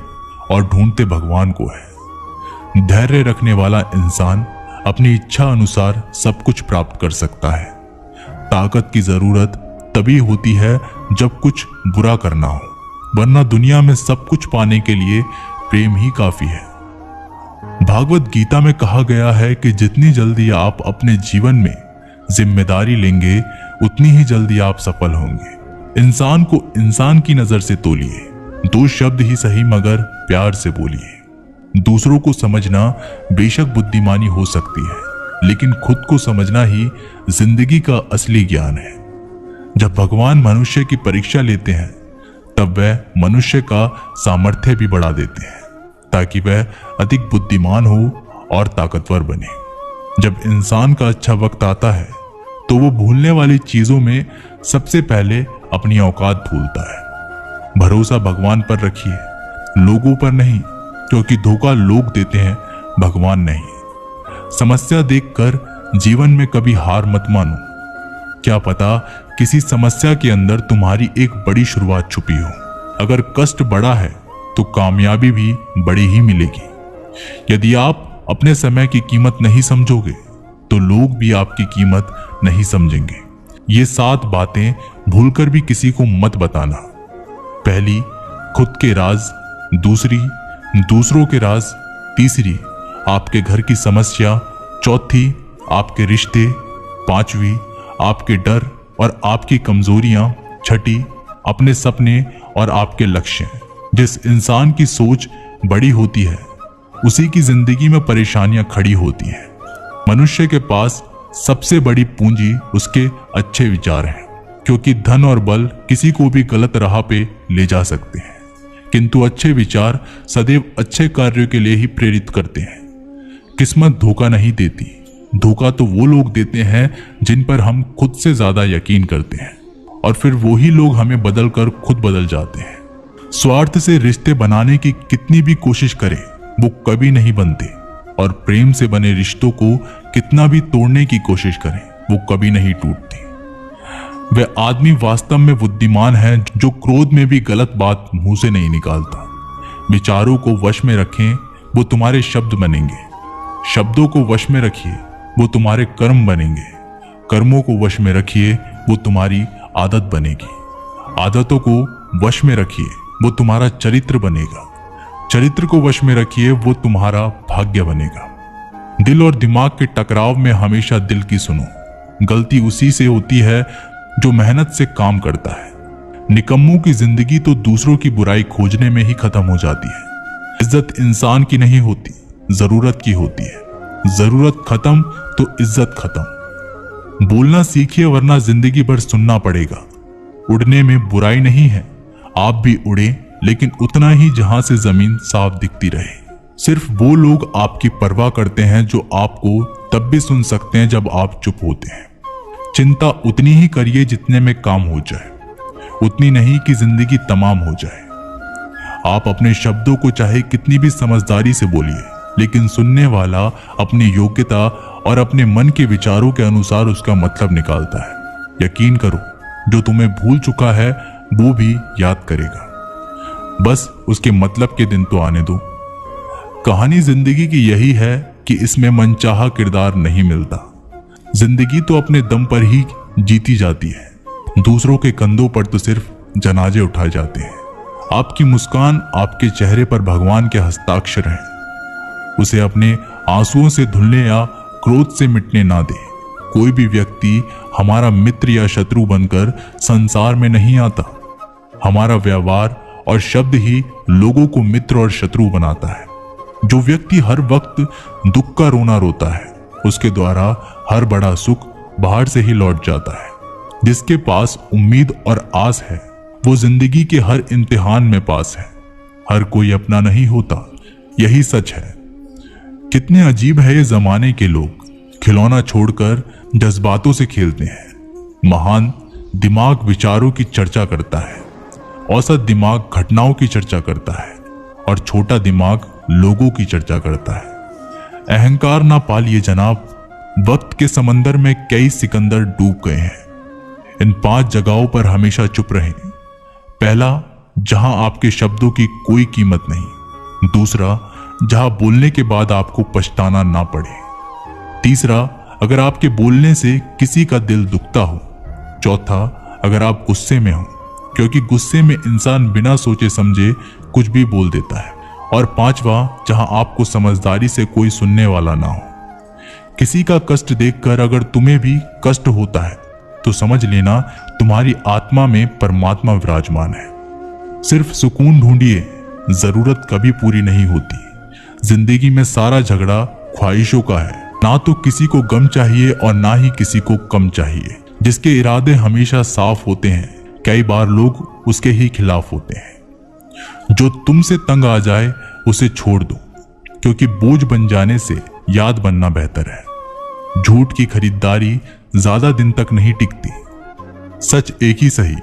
और ढूंढते भगवान को है। धैर्य रखने वाला इंसान अपनी इच्छा अनुसार सब कुछ प्राप्त कर सकता है। ताकत की जरूरत तभी होती है जब कुछ बुरा करना हो, वरना दुनिया में सब कुछ पाने के लिए प्रेम ही काफी है। भागवत गीता में कहा गया है कि जितनी जल्दी आप अपने जीवन में जिम्मेदारी लेंगे उतनी ही जल्दी आप सफल होंगे। इंसान को इंसान की नजर से तोलिए। 2 शब्द ही सही मगर प्यार से बोलिए। दूसरों को समझना बेशक बुद्धिमानी हो सकती है, लेकिन खुद को समझना ही जिंदगी का असली ज्ञान है। जब भगवान मनुष्य की परीक्षा लेते हैं तब वह मनुष्य का सामर्थ्य भी बढ़ा देते हैं, ताकि वह अधिक बुद्धिमान हो और ताकतवर बने। जब इंसान का अच्छा वक्त आता है तो वो भूलने वाली चीजों में सबसे पहले अपनी औकात भूलता है। भरोसा भगवान पर रखिए, लोगों पर नहीं, क्योंकि धोखा लोग देते हैं, भगवान नहीं। समस्या देखकर जीवन में कभी हार मत मानो। क्या पता किसी समस्या के अंदर तुम्हारी एक बड़ी शुरुआत छुपी हो। अगर कष्ट बड़ा है तो कामयाबी भी बड़ी ही मिलेगी। यदि आप अपने समय की कीमत नहीं समझोगे तो लोग भी आपकी कीमत नहीं समझेंगे। ये 7 बातें भूलकर भी किसी को मत बताना। पहली, खुद के राज। दूसरी, दूसरों के राज। तीसरी, आपके घर की समस्या। चौथी, आपके रिश्ते। पांचवी, आपके डर और आपकी कमजोरियां। छठी, अपने सपने और आपके लक्ष्य। जिस इंसान की सोच बड़ी होती है उसी की जिंदगी में परेशानियां खड़ी होती हैं। मनुष्य के पास सबसे बड़ी पूंजी उसके अच्छे विचार हैं, क्योंकि धन और बल किसी को भी गलत राह पे ले जा सकते हैं, किंतु अच्छे विचार सदैव अच्छे कार्यों के लिए ही प्रेरित करते हैं। किस्मत धोखा नहीं देती। धोखा तो वो लोग देते हैं जिन पर हम खुद से ज्यादा यकीन करते हैं, और फिर वही लोग हमें बदल कर खुद बदल जाते हैं। स्वार्थ से रिश्ते बनाने की कितनी भी कोशिश करें वो कभी नहीं बनते, और प्रेम से बने रिश्तों को कितना भी तोड़ने की कोशिश करें वो कभी नहीं टूटती। वह आदमी वास्तव में बुद्धिमान है जो क्रोध में भी गलत बात मुंह से नहीं निकालता। विचारों को वश में रखें, वो तुम्हारे शब्द बनेंगे। शब्दों को वश में रखिए, वो तुम्हारे कर्म बनेंगे। कर्मों को वश में रखिए, वो तुम्हारी आदत बनेगी। आदतों को वश में रखिए, वो तुम्हारा चरित्र बनेगा। चरित्र को वश में रखिए, वो तुम्हारा भाग्य बनेगा। दिल और दिमाग के टकराव में हमेशा दिल की सुनो। गलती उसी से होती है जो मेहनत से काम करता है। निकम्मों की जिंदगी तो दूसरों की बुराई खोजने में ही खत्म हो जाती है। इज्जत इंसान की नहीं होती, जरूरत की होती है। जरूरत खत्म तो इज्जत खत्म। बोलना सीखिए, वरना जिंदगी भर सुनना पड़ेगा। उड़ने में बुराई नहीं है, आप भी उड़े, लेकिन उतना ही जहां से जमीन साफ दिखती रहे। सिर्फ वो लोग आपकी परवाह करते हैं जो आपको तब भी सुन सकते हैं जब आप चुप होते हैं। चिंता उतनी ही करिए जितने में काम हो जाए, उतनी नहीं कि जिंदगी तमाम हो जाए। आप अपने शब्दों को चाहे कितनी भी समझदारी से बोलिए, लेकिन सुनने वाला अपनी योग्यता और अपने मन के विचारों के अनुसार उसका मतलब निकालता है। यकीन करो, जो तुम्हें भूल चुका है वो भी याद करेगा। बस उसके मतलब के दिन तो आने दो। कहानी जिंदगी की यही है कि इसमें मनचाहा किरदार नहीं मिलता। जिंदगी तो अपने दम पर ही जीती जाती है। दूसरों के कंधों पर तो सिर्फ जनाजे उठाए जाते हैं। आपकी मुस्कान आपके चेहरे पर भगवान के हस्ताक्षर हैं। उसे अपने आंसुओं से धुलने या क्रोध से मिटने ना दे। कोई भी व्यक्ति हमारा मित्र या शत्रु बनकर संसार में नहीं आता। हमारा व्यवहार और शब्द ही लोगों को मित्र और शत्रु बनाता है। जो व्यक्ति हर वक्त दुख का रोना रोता है, उसके द्वारा हर बड़ा सुख बाहर से ही लौट जाता है। जिसके पास उम्मीद और आस है, वो जिंदगी के हर इम्तिहान में पास है। हर कोई अपना नहीं होता, यही सच है। कितने अजीब है ये जमाने के लोग, खिलौना छोड़कर जज्बातों से खेलते हैं। महान दिमाग विचारों की चर्चा करता है, औसत दिमाग घटनाओं की चर्चा करता है, और छोटा दिमाग लोगों की चर्चा करता है। अहंकार ना पालिए जनाब, वक्त के समंदर में कई सिकंदर डूब गए हैं। इन 5 जगहों पर हमेशा चुप रहें। पहला, जहां आपके शब्दों की कोई कीमत नहीं। दूसरा, जहां बोलने के बाद आपको पछताना ना पड़े। तीसरा, अगर आपके बोलने से किसी का दिल दुखता हो। चौथा, अगर आप गुस्से में हो, क्योंकि गुस्से में इंसान बिना सोचे समझे कुछ भी बोल देता है। और पांचवा, जहां आपको समझदारी से कोई सुनने वाला ना हो। किसी का कष्ट देखकर अगर तुम्हें भी कष्ट होता है तो समझ लेना तुम्हारी आत्मा में परमात्मा विराजमान है। सिर्फ सुकून ढूंढिए, जरूरत कभी पूरी नहीं होती। जिंदगी में सारा झगड़ा ख्वाहिशों का है। ना तो किसी को गम चाहिए और ना ही किसी को कम चाहिए। जिसके इरादे हमेशा साफ होते हैं, कई बार लोग उसके ही खिलाफ होते हैं। जो तुमसे तंग आ जाए उसे छोड़ दो, क्योंकि बोझ बन जाने से याद बनना बेहतर है। झूठ की खरीदारी ज्यादा दिन तक नहीं टिकती। सच एक ही सही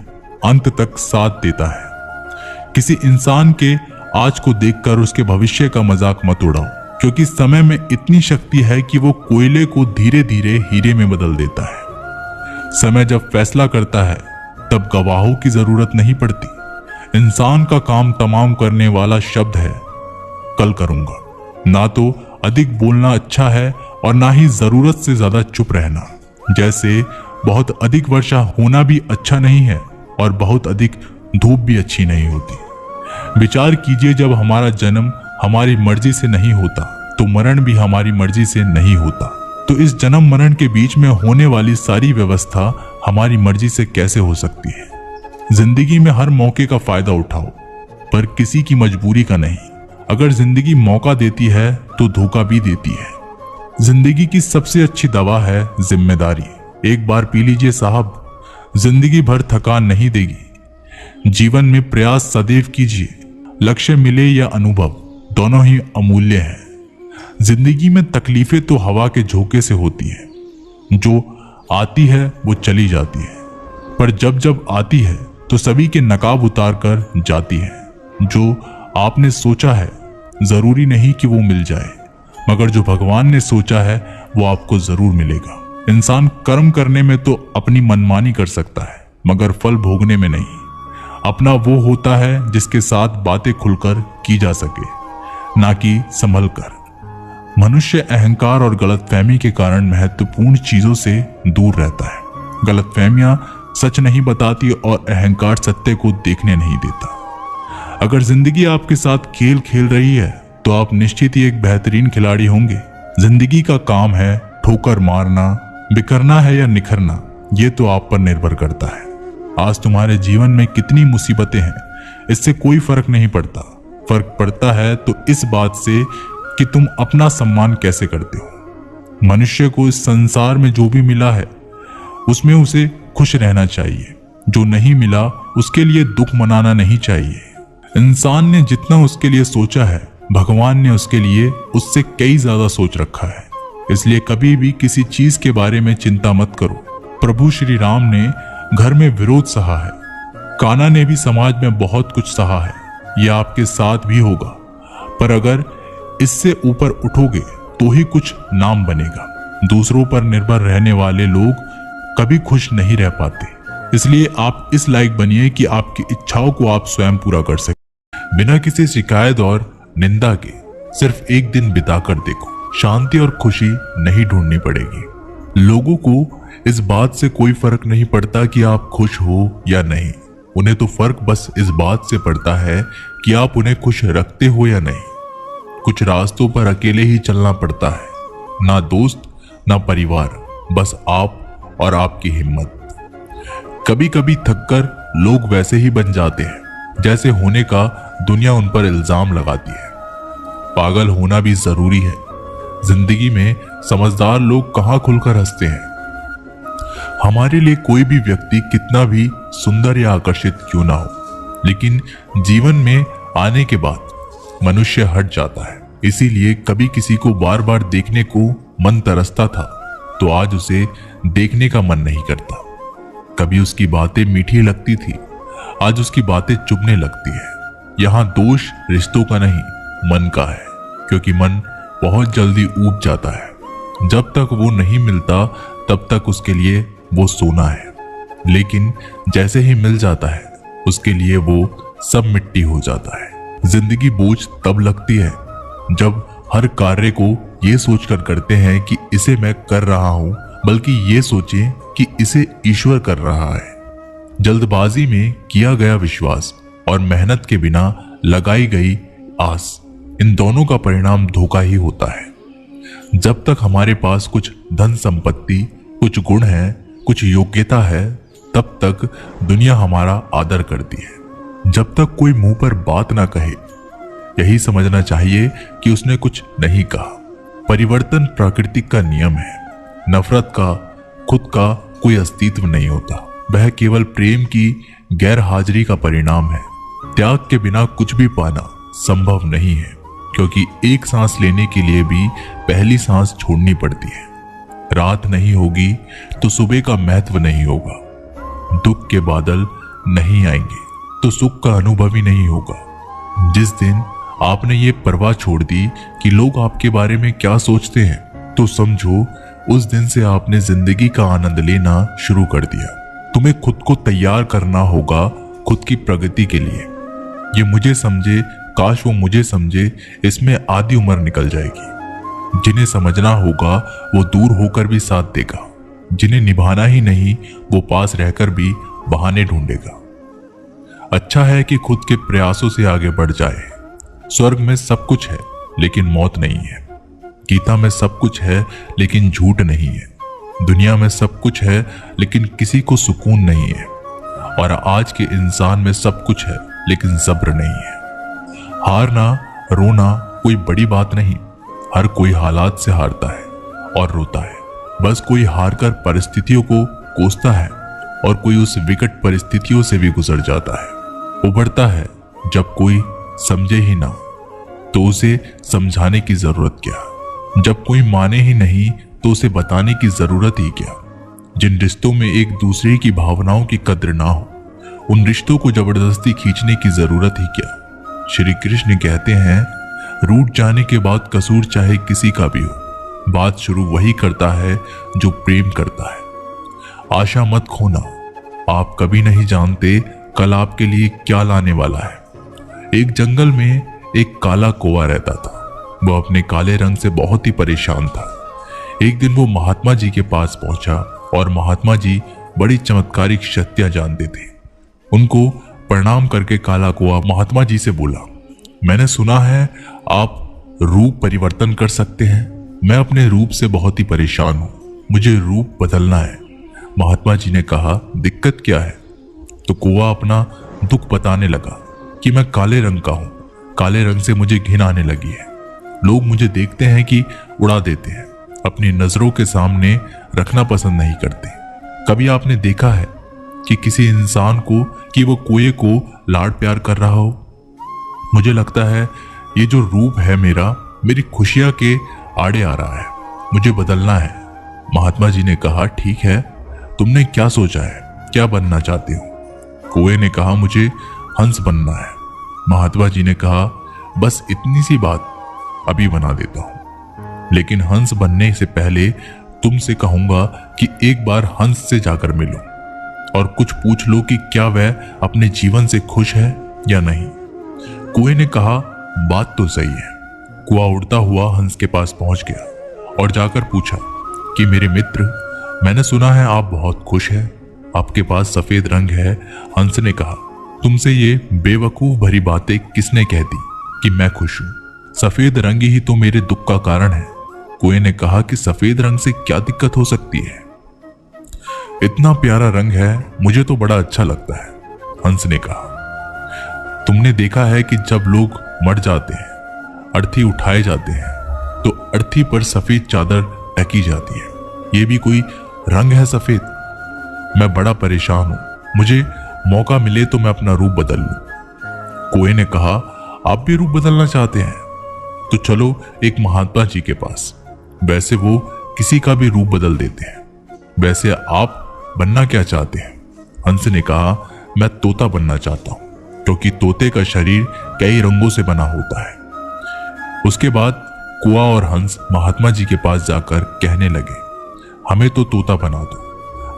अंत तक साथ देता है। किसी इंसान के आज को देखकर उसके भविष्य का मजाक मत उड़ाओ, क्योंकि समय में इतनी शक्ति है कि वो कोयले को धीरे धीरे हीरे में बदल देता है। समय जब फैसला करता है तब गवाहों की जरूरत नहीं पड़ती। इंसान का काम तमाम करने वाला शब्द है कल करूंगा। ना तो अधिक बोलना अच्छा है और ना ही जरूरत से ज्यादा चुप रहना। जैसे बहुत अधिक वर्षा होना भी अच्छा नहीं है और बहुत अधिक धूप भी अच्छी नहीं होती। विचार कीजिए, जब हमारा जन्म हमारी मर्जी से नहीं होता तो मरण भी हमारी मर्जी से नहीं होता। तो इस जन्म मरण के बीच में होने वाली सारी व्यवस्था हमारी मर्जी से कैसे हो सकती है। जिंदगी में हर मौके का फायदा उठाओ, पर किसी की मजबूरी का नहीं। अगर जिंदगी मौका देती है तो धोखा भी देती है। जिंदगी की सबसे अच्छी दवा है जिम्मेदारी। एक बार पी लीजिए साहब, जिंदगी भर थकान नहीं देगी। जीवन में प्रयास सदैव कीजिए। लक्ष्य मिले या अनुभव, दोनों ही अमूल्य हैं। जिंदगी में तकलीफें तो हवा के झोंके से होती है, जो आती है वो चली जाती है, पर जब जब आती है तो सभी के नकाब उतार कर जाती है। जो आपने सोचा है जरूरी नहीं कि वो मिल जाए, मगर जो भगवान ने सोचा है वो आपको जरूर मिलेगा। इंसान कर्म करने में तो अपनी मनमानी कर सकता है, मगर फल भोगने में नहीं। अपना वो होता है जिसके साथ बातें खुलकर की जा सके, ना कि संभल कर। मनुष्य अहंकार और गलतफहमी के कारण महत्वपूर्ण चीजों से दूर रहता है। गलतफहमियां सच नहीं बताती और अहंकार सत्य को देखने नहीं देता। अगर जिंदगी आपके साथ खेल खेल रही है तो आप निश्चित ही एक बेहतरीन खिलाड़ी होंगे। जिंदगी का काम है ठोकर मारना, बिखरना है या निखरना, ये तो आप पर निर्भर करता है। आज तुम्हारे जीवन में कितनी मुसीबतें हैं, इससे कोई फर्क नहीं पड़ता। फर्क पड़ता है तो इस बात से कि तुम अपना सम्मान कैसे करते हो। मनुष्य को इस संसार में जो भी मिला है उसमें उसे खुश रहना चाहिए। जो नहीं मिला उसके लिए दुख मनाना नहीं चाहिए। इंसान ने जितना उसके लिए सोचा है, भगवान ने उसके लिए उससे कई ज्यादा सोच रखा है। इसलिए कभी भी किसी चीज के बारे में चिंता मत करो। प्रभु श्री राम ने घर में विरोध सहा है, कान्हा ने भी समाज में बहुत कुछ सहा है। यह आपके साथ भी होगा, पर अगर इससे ऊपर उठोगे तो ही कुछ नाम बनेगा। दूसरों पर निर्भर रहने वाले लोग कभी खुश नहीं रह पाते। इसलिए आप इस लायक बनिए कि आपकी इच्छाओं को आप स्वयं पूरा कर सकें, बिना किसी शिकायत और निंदा के। सिर्फ एक दिन बिताकर देखो, शांति और खुशी नहीं ढूंढनी पड़ेगी। लोगों को इस बात से कोई फर्क नहीं पड़ता कि आप खुश हो या नहीं। उन्हें तो फर्क बस इस बात से पड़ता है कि आप उन्हें खुश रखते हो या नहीं। कुछ रास्तों पर अकेले ही चलना पड़ता है, ना दोस्त ना परिवार, बस आप और आपकी हिम्मत। कभी कभी थककर लोग वैसे ही बन जाते हैं जैसे होने का दुनिया उन पर इल्जाम लगाती है। पागल होना भी जरूरी है। जिंदगी में समझदार लोग कहाँ खुलकर हंसते हैं। हमारे लिए कोई भी व्यक्ति कितना भी सुंदर या आकर्षित क्यों ना हो, लेकिन जीवन में आने के बाद मनुष्य हट जाता है। इसीलिए कभी किसी को बार बार देखने को मन तरसता था तो आज उसे देखने का मन नहीं करता। कभी उसकी बातें मीठी लगती थी, आज उसकी बातें चुभने लगती है। यहाँ दोष रिश्तों का नहीं, मन का है, क्योंकि मन बहुत जल्दी ऊब जाता है। जब तक वो नहीं मिलता तब तक उसके लिए वो सोना है, लेकिन जैसे ही मिल जाता है उसके लिए वो सब मिट्टी हो जाता है। जिंदगी बोझ तब लगती है जब हर कार्य को ये सोचकर करते हैं कि इसे मैं कर रहा हूं, बल्कि ये सोचें कि इसे ईश्वर कर रहा है। जल्दबाजी में किया गया विश्वास और मेहनत के बिना लगाई गई आस, इन दोनों का परिणाम धोखा ही होता है। जब तक हमारे पास कुछ धन संपत्ति, कुछ गुण है, कुछ योग्यता है, तब तक दुनिया हमारा आदर करती है। जब तक कोई मुंह पर बात ना कहे, यही समझना चाहिए कि उसने कुछ नहीं कहा। परिवर्तन प्राकृतिक का नियम है। नफरत का खुद का कोई अस्तित्व नहीं होता, वह केवल प्रेम की गैर हाजिरी का परिणाम है। त्याग के बिना कुछ भी पाना संभव नहीं है, क्योंकि एक सांस लेने के लिए भी पहली सांस छोड़नी पड़ती है। रात नहीं होगी तो सुबह का महत्व नहीं होगा। दुख के बादल नहीं आएंगे तो सुख का अनुभव ही नहीं होगा। जिस दिन आपने ये परवाह छोड़ दी कि लोग आपके बारे में क्या सोचते हैं, तो समझो उस दिन से आपने जिंदगी का आनंद लेना शुरू कर दिया। तुम्हें खुद को तैयार करना होगा खुद की प्रगति के लिए। ये मुझे समझे, काश वो मुझे समझे, इसमें आधी उम्र निकल जाएगी। जिन्हें समझना होगा वो दूर होकर भी साथ देगा, जिन्हें निभाना ही नहीं वो पास रहकर भी बहाने ढूंढेगा। अच्छा है कि खुद के प्रयासों से आगे बढ़ जाए। स्वर्ग में सब कुछ है लेकिन मौत नहीं है। गीता में सब कुछ है लेकिन झूठ नहीं है। दुनिया में सब कुछ है लेकिन किसी को सुकून नहीं है। और आज के इंसान में सब कुछ है लेकिन सब्र नहीं है। हारना, रोना कोई बड़ी बात नहीं। हर कोई हालात से हारता है और रोता है। बस कोई हारकर परिस्थितियों को कोसता है और कोई उस विकट परिस्थितियों से भी गुजर जाता है। उभरता है जब कोई समझे ही ना तो उसे समझाने की जरूरत क्या। जब कोई माने ही नहीं तो उसे बताने की जरूरत ही क्या। जिन रिश्तों में एक दूसरे की भावनाओं की कद्र ना हो, उन रिश्तों को जबरदस्ती खींचने की जरूरत ही क्या। श्री कृष्ण कहते हैं, रूठ जाने के बाद कसूर चाहे किसी का भी हो, बात शुरू वही करता है जो प्रेम करता है। आशा मत खोना, आप कभी नहीं जानते कल आपके लिए क्या लाने वाला है। एक जंगल में एक काला कौवा रहता था। वो अपने काले रंग से बहुत ही परेशान था। एक दिन वो महात्मा जी के पास पहुंचा और महात्मा जी बड़ी चमत्कारिक शक्तियां जानते थे। उनको प्रणाम करके काला कौवा महात्मा जी से बोला, मैंने सुना है आप रूप परिवर्तन कर सकते हैं। मैं अपने रूप से बहुत ही परेशान हूं, मुझे रूप बदलना है। महात्मा जी ने कहा, दिक्कत क्या है? तो कौवा अपना दुख बताने लगा कि मैं काले रंग का हूं, काले रंग से मुझे घिन आने लगी है। लोग मुझे देखते हैं कि उड़ा देते हैं, अपनी नजरों के सामने रखना पसंद नहीं करते। कभी आपने देखा है कि किसी इंसान को कि वो कोए को लाड प्यार कर रहा हो? मुझे लगता है ये जो रूप है मेरी खुशियां के आड़े आ रहा है, मुझे बदलना है। महात्मा जी ने कहा, ठीक है, तुमने क्या सोचा है, क्या बनना चाहते हो? कौवे ने कहा, मुझे हंस बनना है। महात्मा जी ने कहा, बस इतनी सी बात, अभी बना देता हूं, लेकिन हंस बनने से पहले तुमसे कहूंगा कि एक बार हंस से जाकर मिलो और कुछ पूछ लो कि क्या वह अपने जीवन से खुश है या नहीं। कौवे ने कहा, बात तो सही है। कौवा उड़ता हुआ हंस के पास पहुंच गया और जाकर पूछा कि मेरे मित्र, मैंने सुना है आप बहुत खुश हैं, आपके पास सफेद रंग है। हंस ने कहा, तुमसे ये बेवकूफ भरी बातें किसने कह दी कि मैं खुश हूं? सफेद रंग ही तो मेरे दुख का कारण है। कौवे ने कहा कि सफेद रंग से क्या दिक्कत हो सकती है? इतना प्यारा रंग है, मुझे तो बड़ा अच्छा लगता है। हंस ने कहा, तुमने देखा है कि जब लोग मर जाते हैं, अर्थी उठाए जाते हैं, तो अर्थी पर सफेद चादर ढकी जाती है। ये भी कोई रंग है सफेद? मैं बड़ा परेशान हूं, मुझे मौका मिले तो मैं अपना रूप बदल लूं। कौवे ने कहा, आप भी रूप बदलना चाहते हैं? तो चलो एक महात्मा जी के पास, वैसे वो किसी का भी रूप बदल देते हैं। वैसे आप बनना क्या चाहते हैं? हंस ने कहा, मैं तोता बनना चाहता हूं, क्योंकि तोते का शरीर कई रंगों से बना होता है। उसके बाद कौवा और हंस महात्मा जी के पास जाकर कहने लगे, हमें तो तोता बना दो।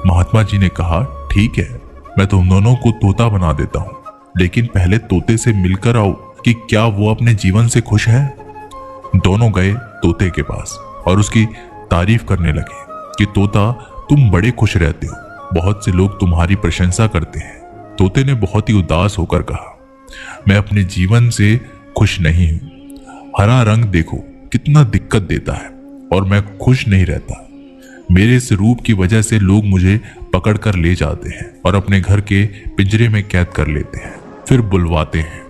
महात्मा जी ने कहा, ठीक है, मैं तुम दोनों को तोता बना देता हूं, लेकिन पहले तोते से मिलकर आओ कि क्या वो अपने जीवन से खुश है। दोनों गए तोते के पास और उसकी तारीफ करने लगे कि तोता, तुम बड़े खुश रहते हो, बहुत से लोग तुम्हारी प्रशंसा करते हैं। तोते ने बहुत ही उदास होकर कहा, मैं अपने जीवन से खुश नहीं हूं। हरा रंग देखो कितना दिक्कत देता है और मैं खुश नहीं रहता। मेरे इस रूप की वजह से लोग मुझे पकड़ कर ले जाते हैं और अपने घर के पिंजरे में कैद कर लेते हैं, फिर बुलवाते हैं।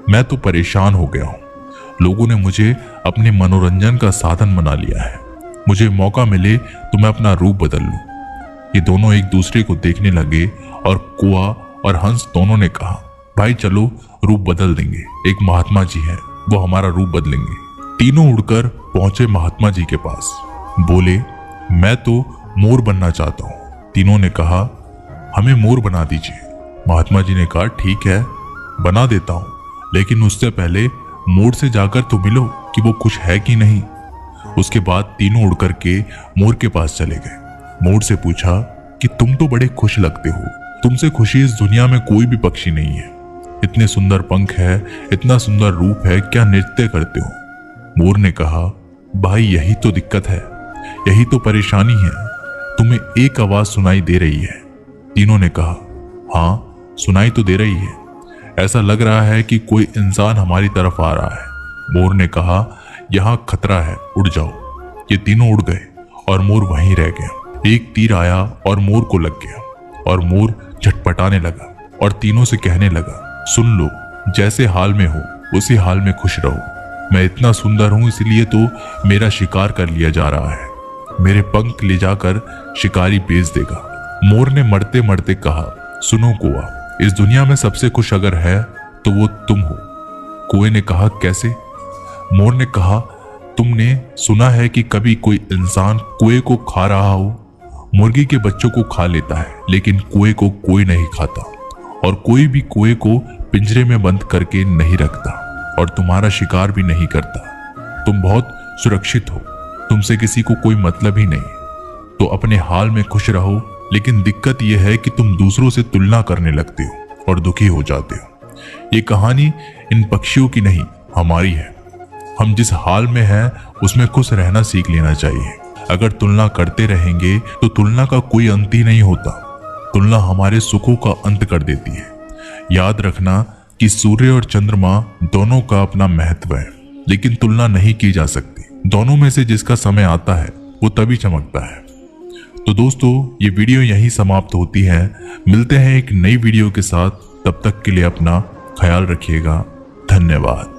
मैं तो परेशान हो गया हूं। लोगों ने मुझे अपने मनोरंजन का साधन बना लिया है। मुझे मौका मिले तो मैं अपना रूप बदल लूं। ये दोनों एक दूसरे को देखने लगे और कौवा और हंस दोनों ने कहा, भाई चलो रूप बदल देंगे। एक महात्मा जी हैं, वो हमारा रूप बदलेंगे। तीनों उड़कर पहुंचे महात्मा जी के पास। बोले, मैं तो मोर बनना चाहता हूं। तीनों ने कहा, हमें मोर बना दीजिए। महात्मा जी ने कहा, ठीक है, बना देता हूं, लेकिन उससे पहले मोर से जाकर तो मिलो कि वो खुश है कि नहीं। उसके बाद तीनों उड़कर के मोर के पास चले गए। मोर से पूछा कि तुम तो बड़े खुश लगते हो, तुमसे खुशी इस दुनिया में कोई भी पक्षी नहीं है। इतने सुंदर पंख है, इतना सुंदर रूप है, क्या नृत्य करते हो? मोर ने कहा, भाई यही तो दिक्कत है, यही तो परेशानी है, तुम्हें एक आवाज सुनाई दे रही है। तीनों ने कहा, हाँ सुनाई तो दे रही है, ऐसा लग रहा है कि कोई इंसान हमारी तरफ आ रहा है। मोर ने कहा, यहां खतरा है, उड़ जाओ। ये तीनों उड़ गए और मोर वहीं रह गया। एक तीर आया और मोर को लग गया और मोर झटपटाने लगा और तीनों से कहने लगा, सुन लो, जैसे हाल में हो उसी हाल में खुश रहो। मैं इतना सुंदर हूं इसलिए तो मेरा शिकार कर लिया जा रहा है। मेरे पंख ले जाकर शिकारी बेच देगा। मोर ने मरते मरते कहा, सुनो कौवा, इस दुनिया में सबसे खुश अगर है तो वो तुम हो। कौवे ने कहा, कैसे? मोर ने कहा, तुमने सुना है कि कभी कोई इंसान कुएं को खा रहा हो? मुर्गी के बच्चों को खा लेता है, लेकिन कुएं को कोई नहीं खाता, और कोई भी कुएं को पिंजरे में बंद करके नहीं रखता और तुम्हारा शिकार भी नहीं करता। तुम बहुत सुरक्षित हो, तुमसे किसी को कोई मतलब ही नहीं, तो अपने हाल में खुश रहो। लेकिन दिक्कत यह है कि तुम दूसरों से तुलना करने लगते हो और दुखी हो जाते हो। ये कहानी इन पक्षियों की नहीं, हमारी है। हम जिस हाल में हैं उसमें खुश रहना सीख लेना चाहिए। अगर तुलना करते रहेंगे तो तुलना का कोई अंत ही नहीं होता। तुलना हमारे सुखों का अंत कर देती है। याद रखना कि सूर्य और चंद्रमा दोनों का अपना महत्व है, लेकिन तुलना नहीं की जा सकती। दोनों में से जिसका समय आता है वो तभी चमकता है। तो दोस्तों, ये वीडियो यहीं समाप्त होती है। मिलते हैं एक नई वीडियो के साथ। तब तक के लिए अपना ख्याल रखिएगा। धन्यवाद।